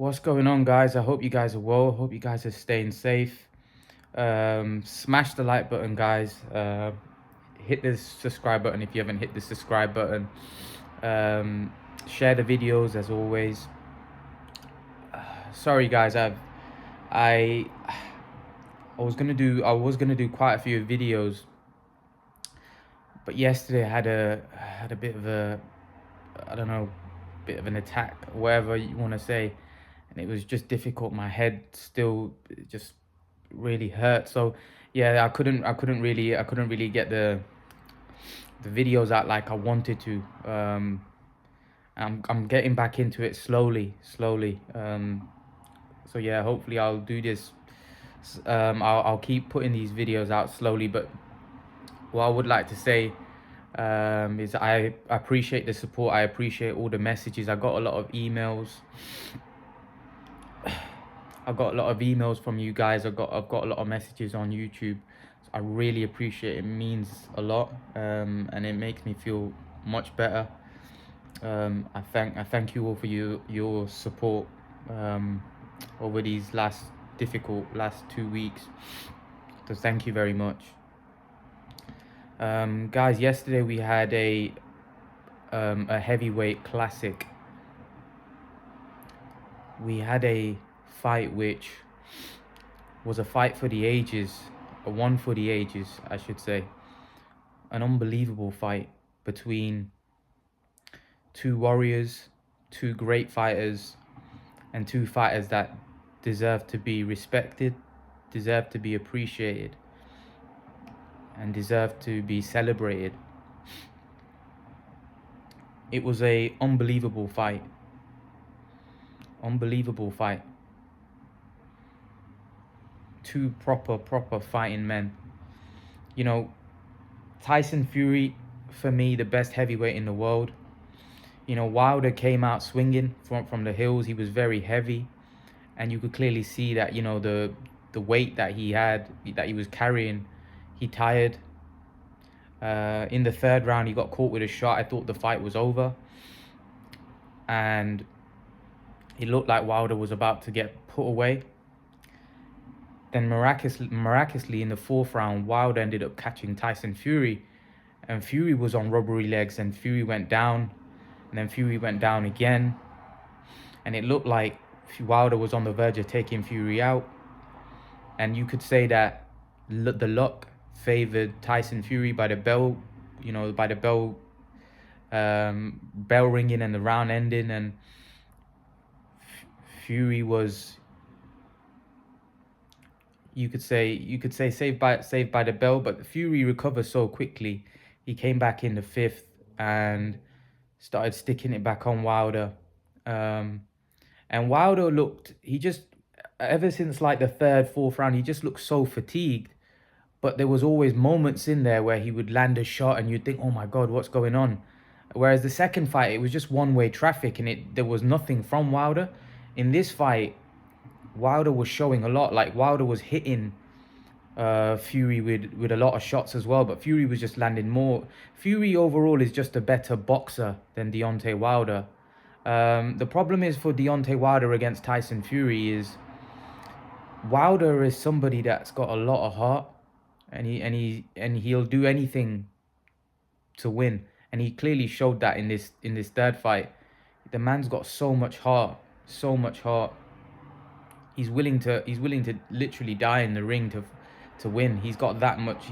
What's going on, guys? I hope you guys are well. Hope you guys are staying safe. Smash the like button, guys. Hit the subscribe button if you haven't hit the subscribe button. Share the videos as always. Sorry, guys. I I was gonna do quite a few videos, but yesterday I had a bit of a, I don't know, bit of an attack, whatever you want to say, and it was just difficult. My head still just really hurt. So yeah, I couldn't really get the videos out like I wanted to. I'm getting back into it slowly. So yeah, hopefully I'll do this. I'll keep putting these videos out slowly, but what I would like to say is I appreciate the support. I appreciate all the messages. I got a lot of emails. I got a lot of emails from you guys. I've got a lot of messages on YouTube. So I really appreciate it. It means a lot, and it makes me feel much better. I thank you all for your support over these difficult last 2 weeks. So thank you very much. Guys, yesterday we had a heavyweight classic. We had a fight which was a fight for the ages, a one for the ages, I should say. An unbelievable fight between two warriors, two great fighters, and two fighters that deserve to be respected, deserve to be appreciated, and deserve to be celebrated. It was a unbelievable fight. Unbelievable fight. Two proper fighting men. You know, Tyson Fury, for me, the best heavyweight in the world. You know, Wilder came out swinging from the hills. He was very heavy, and you could clearly see that, you know, the weight that he had, that he was carrying, he tired. In the third round, he got caught with a shot. I thought the fight was over, and it looked like Wilder was about to get put away. Then miraculously in the fourth round, Wilder ended up catching Tyson Fury, and Fury was on rubbery legs, and Fury went down, and then Fury went down again, and it looked like Wilder was on the verge of taking Fury out. And you could say that the luck favored Tyson Fury by the bell, bell ringing and the round ending, and Fury was, you could say saved by the bell, but Fury recovered so quickly. He came back in the fifth and started sticking it back on Wilder. And Wilder ever since like the third, fourth round, he just looked so fatigued. But there was always moments in there where he would land a shot and you'd think, oh my God, what's going on? Whereas the second fight, it was just one-way traffic and there was nothing from Wilder. In this fight, Wilder was showing a lot. Like, Wilder was hitting Fury with a lot of shots as well, but Fury was just landing more. Fury overall is just a better boxer than Deontay Wilder. The problem is for Deontay Wilder against Tyson Fury is Wilder is somebody that's got a lot of heart, and he'll do anything to win, and he clearly showed that in this third fight. The man's got so much heart, so much heart. He's willing to literally die in the ring to win. He's got that much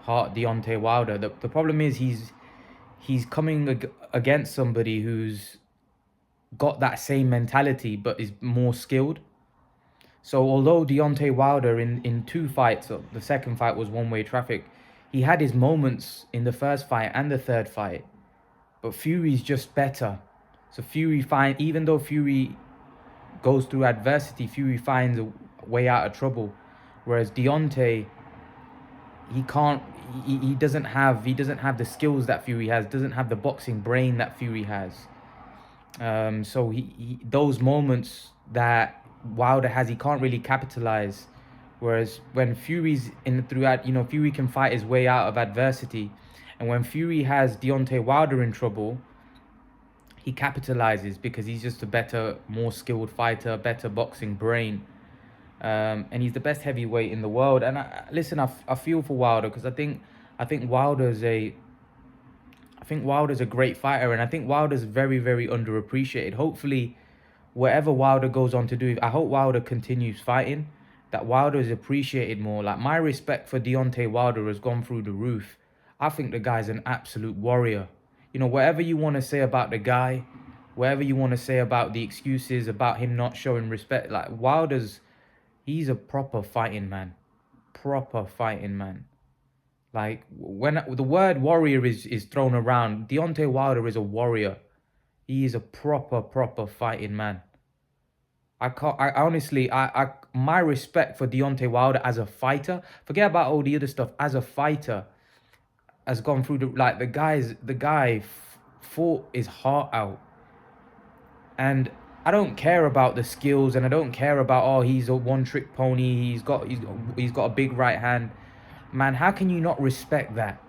heart, Deontay Wilder. The problem is he's coming against somebody who's got that same mentality but is more skilled. So although Deontay Wilder in two fights, the second fight was one-way traffic, he had his moments in the first fight and the third fight, but Fury's just better. So even though Fury goes through adversity, Fury finds a way out of trouble. Whereas Deontay, he doesn't have the skills that Fury has, doesn't have the boxing brain that Fury has. So those moments that Wilder has, he can't really capitalize. Whereas when Fury's Fury can fight his way out of adversity. And when Fury has Deontay Wilder in trouble, he capitalizes because he's just a better, more skilled fighter, better boxing brain. And he's the best heavyweight in the world. And listen, I feel for Wilder because I think Wilder's a I think Wilder's a great fighter, and I think Wilder's very, very underappreciated. Hopefully, whatever Wilder goes on to do, I hope Wilder continues fighting, that Wilder is appreciated more. Like, my respect for Deontay Wilder has gone through the roof. I think the guy's an absolute warrior. You know, whatever you want to say about the guy, whatever you want to say about the excuses, about him not showing respect, like he's a proper fighting man. Proper fighting man. Like, when the word warrior is thrown around, Deontay Wilder is a warrior. He is a proper fighting man. I can't. I honestly, my respect for Deontay Wilder as a fighter. Forget about all the other stuff. As a fighter, has gone through the guy fought his heart out, and I don't care about the skills, and I don't care about, oh, he's a one-trick pony. He's got a big right hand. Man, how can you not respect that?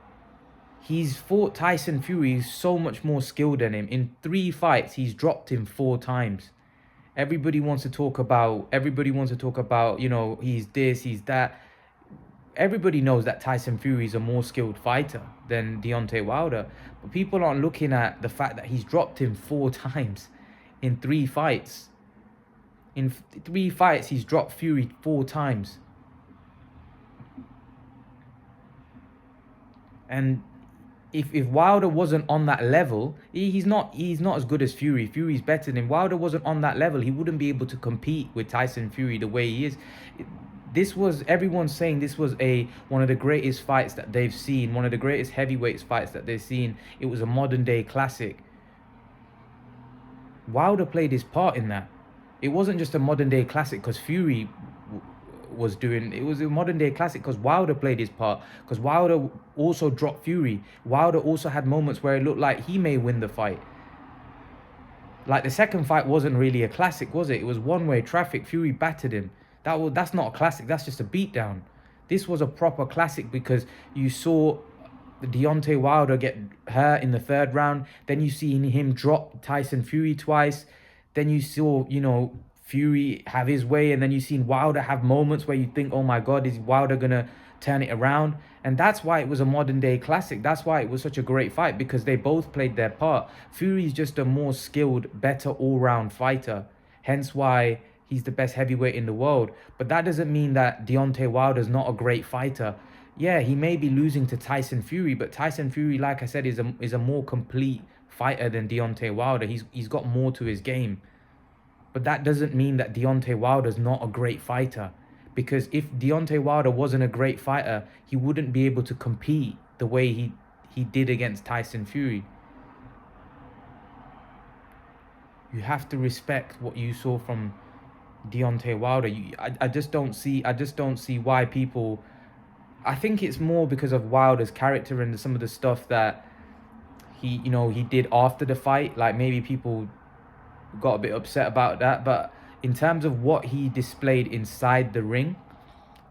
He's fought Tyson Fury. He's so much more skilled than him. In 3 fights, he's dropped him 4 times. Everybody wants to talk about, you know, he's this, he's that. Everybody knows that Tyson Fury is a more skilled fighter than Deontay Wilder. But people aren't looking at the fact that he's dropped him 4 times in 3 fights. In 3 fights, he's dropped Fury 4 times. And if Wilder wasn't on that level, he's not as good as Fury. Fury's better than him. Wilder wasn't on that level, he wouldn't be able to compete with Tyson Fury the way he is. Everyone's saying this was one of the greatest fights that they've seen, one of the greatest heavyweights fights that they've seen. It was a modern day classic. Wilder played his part in that. It wasn't just a modern day classic because Fury was doing it. Was a modern day classic because Wilder played his part, because Wilder also dropped Fury. Wilder also had moments where it looked like he may win the fight. Like, the second fight wasn't really a classic, was it? It was one-way traffic. Fury battered him. That's not a classic, that's just a beatdown. This was a proper classic because you saw Deontay Wilder get hurt in the 3rd round. Then you see him drop Tyson Fury twice. Then you saw, you know, Fury have his way, and then you've seen Wilder have moments where you think, oh my God, is Wilder gonna turn it around? And that's why it was a modern day classic. That's why it was such a great fight, because they both played their part. Fury's just a more skilled, better all-round fighter, hence why he's the best heavyweight in the world. But that doesn't mean that Deontay Wilder's not a great fighter. Yeah, he may be losing to Tyson Fury, but Tyson Fury, like I said, is a more complete fighter than Deontay Wilder. He's got more to his game. But that doesn't mean that Deontay Wilder's not a great fighter. Because if Deontay Wilder wasn't a great fighter, he wouldn't be able to compete the way he did against Tyson Fury. You have to respect what you saw from Deontay Wilder. I just don't see why people. I think it's more because of Wilder's character and some of the stuff that he did after the fight. Like, maybe people got a bit upset about that, but in terms of what he displayed inside the ring,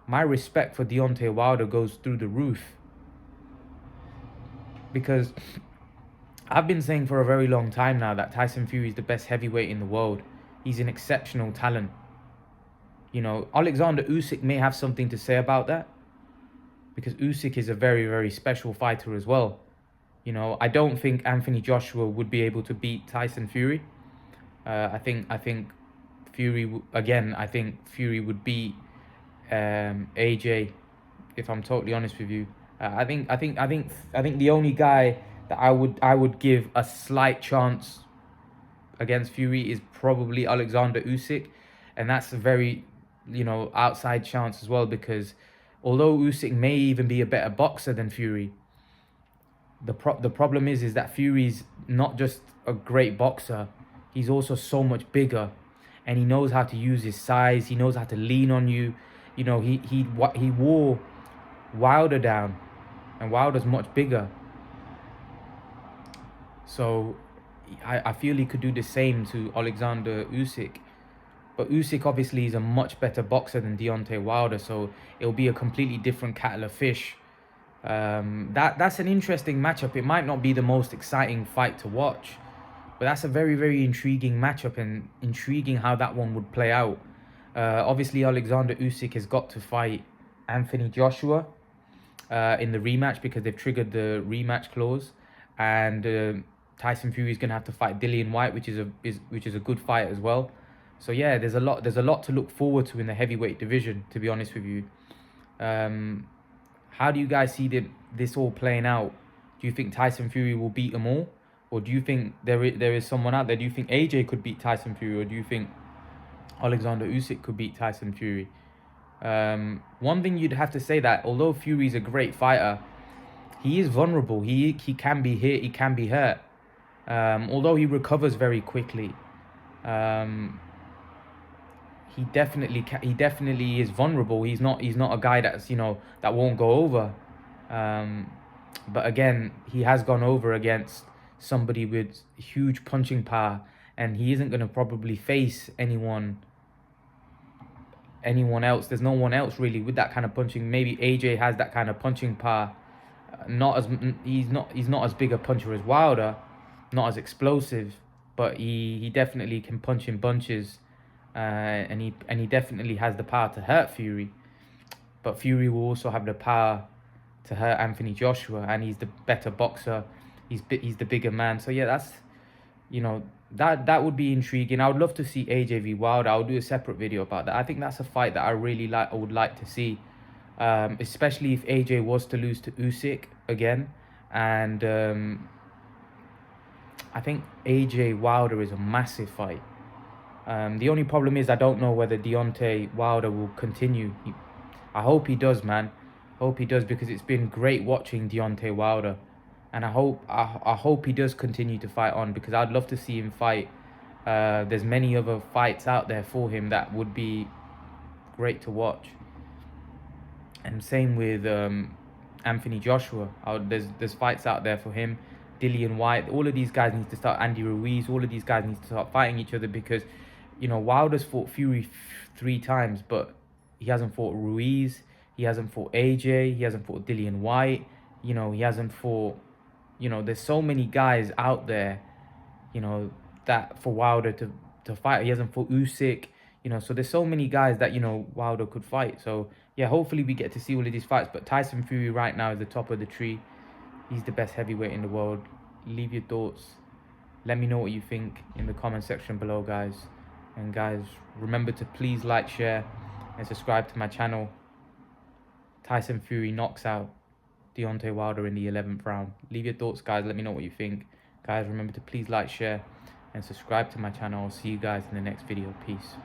my respect for Deontay Wilder goes through the roof. Because I've been saying for a very long time now that Tyson Fury is the best heavyweight in the world. He's an exceptional talent. You know, Alexander Usyk may have something to say about that, because Usyk is a very, very special fighter as well. You know, I don't think Anthony Joshua would be able to beat Tyson Fury. I think Fury again. I think Fury would beat AJ. If I'm totally honest with you, I think the only guy that I would give a slight chance against Fury is probably Alexander Usyk, and that's a very, outside chance as well, because although Usyk may even be a better boxer than Fury, the problem is that Fury's not just a great boxer. He's also so much bigger, and he knows how to use his size. He knows how to lean on you. You know, he wore Wilder down, and Wilder's much bigger. So I feel he could do the same to Alexander Usyk. But Usyk obviously is a much better boxer than Deontay Wilder, so it'll be a completely different kettle of fish. That's an interesting matchup. It might not be the most exciting fight to watch, But that's a very, very intriguing matchup, and intriguing how that one would play out. Obviously, Alexander Usyk has got to fight Anthony Joshua in the rematch because they've triggered the rematch clause, and Tyson Fury is going to have to fight Dillian White, which is a good fight as well. So yeah, there's a lot to look forward to in the heavyweight division, to be honest with you. Um, how do you guys see this all playing out? Do you think Tyson Fury will beat them all? Or do you think there is someone out there? Do you think AJ could beat Tyson Fury? Or do you think Alexander Usyk could beat Tyson Fury? One thing you'd have to say that although Fury's a great fighter, he is vulnerable. He can be hit, he can be hurt. Although he recovers very quickly. Um, he definitely is vulnerable. He's not a guy that won't go over. Um, but again, he has gone over against somebody with huge punching power, and he isn't going to probably face anyone else. There's no one else really with that kind of punching. Maybe AJ has that kind of punching power. Not as he's not as big a puncher as Wilder, not as explosive, but he definitely can punch in bunches, and he definitely has the power to hurt Fury. But Fury will also have the power to hurt Anthony Joshua, and he's the better boxer. He's the bigger man. So yeah, you know that would be intriguing. I would love to see AJ v Wilder. I'll do a separate video about that. I think that's a fight that I would like to see, especially if AJ was to lose to Usyk again, and I think AJ Wilder is a massive fight. The only problem is I don't know whether Deontay Wilder will continue. I hope he does, man. Hope he does, because it's been great watching Deontay Wilder, and I hope he does continue to fight on, because I'd love to see him fight. There's many other fights out there for him that would be great to watch, and same with Anthony Joshua. There's fights out there for him. Dillian White, all of these guys need to start. Andy Ruiz, all of these guys need to start fighting each other, because Wilder's fought Fury 3 times, but he hasn't fought Ruiz, he hasn't fought AJ, he hasn't fought Dillian White. He hasn't fought. There's so many guys out there, that for Wilder to fight. He hasn't fought Usyk. So there's so many guys that Wilder could fight. So yeah, hopefully we get to see all of these fights. But Tyson Fury right now is the top of the tree. He's the best heavyweight in the world. Leave your thoughts. Let me know what you think in the comment section below, guys. And guys, remember to please like, share, and subscribe to my channel. Tyson Fury knocks out Deontay Wilder in the 11th round. Leave your thoughts, guys. Let me know what you think. Guys, remember to please like, share, and subscribe to my channel. I'll see you guys in the next video. Peace.